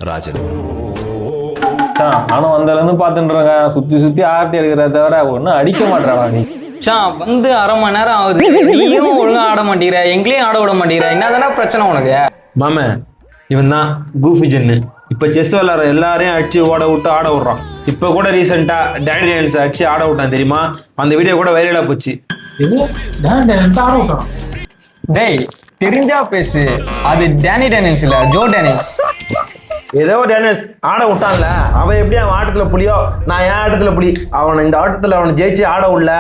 ராஜன். நானும் வந்தாலேருந்து பார்த்துட்டுருங்க, சுற்றி சுற்றி ஆர்த்தி எடுக்கிறத தவிர ஒன்றும் அடிக்க மாட்டேறா நீ. வந்து அரை மணி நேரம் ஆகுது, நீயும் ஒழுங்கா ஆட மாட்டேங்கிற, எங்களையும் ஆட விட மாட்டேங்கிற, என்னதானே பிரச்சனை உனக்கு? மாம இவன் தான் கூஃபி ஜென்னு. இப்போ செஸ் விளாட்ற எல்லாரையும் அடிச்சு ஓட விட்டு ஆட விட்றான். இப்போ கூட ரீசெண்டாக டேனி டேனியல்ஸ் அடிச்சு ஆட விட்டான் தெரியுமா? அந்த வீடியோ கூட வைரலாக போச்சு. டேய் தெரிஞ்சா பேசு, அது டேனி டேனியல்ஸ் இல்ல, ஜோ டேனியல்ஸ். ஏதோ டேனியல்ஸ் ஆட விட்டான்ல, அவன் எப்படி அவன் ஆட்டத்தில் புலியோ, நான் என் ஆட்டத்தில் புலி. அவனை இந்த ஆட்டத்தில் அவனை ஜெயிச்சு ஆட விடல,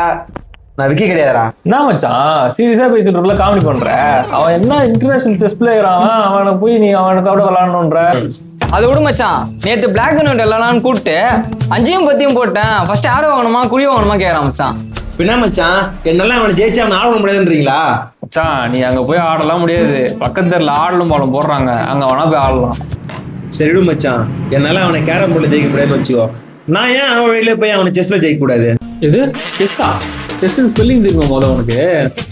நான் விக்கி கிடையாதுடா. என்ன மச்சான் சீரியஸா பேசிட்டு காமெடி பண்ற? அவன் என்ன இன்டர்நேஷனல் செஸ் பிளேயர், அவனை போய் நீ அவனுக்கு கூட விளாடணுன்ற? அதை விடு மச்சான், நேற்று பிளாக் அண்ட் ஒயிட் எல்லாரும் கூப்பிட்டு 5யும் 10யும் போட்டேன். ஃபர்ஸ்ட் ஆட வாங்கணுமா குழி வாங்கணுமா கேட்கறான் மச்சான். பின்ன மச்சான் என்னெல்லாம் அவனை ஜெயிச்சு அவனை ஆட முடியாதுன்றீங்களா? மச்சான் நீ அங்க போய் ஆடலாம் முடியாது, பக்கத்து தெருல ஆடலும் போலம் போடுறாங்க, அங்க வேணா போய் ஆடலாம். சரி மச்சான், என்னால அவனை கேரம் போர்டில் ஜெயிக்க முடியாதுன்னு வச்சுக்கோ. நான் ஏன் அவன் வழியில போய் அவனை செஸ்ல ஜெயிக்க கூடாது? இது செஸ்ஸா? செஸ் ஸ்பெல்லிங் தெரியுமா முதல்ல உனக்கு?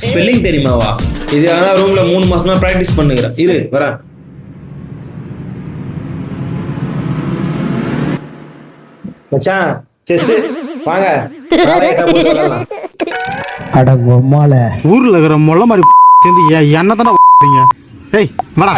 ஸ்பெல்லிங் தெரியுமாவா? இது அதான் ரூம்ல 3 மாசமா பிராக்டிஸ் பண்ணுகிறேன். இரு வரேன். மச்சான் செஸ் வாங்க. அட பொம்மால ஊர்ல இருக்கிற மொள்ள மாதிரி சேர்ந்து என்ன தானே. ஏய் வாடா.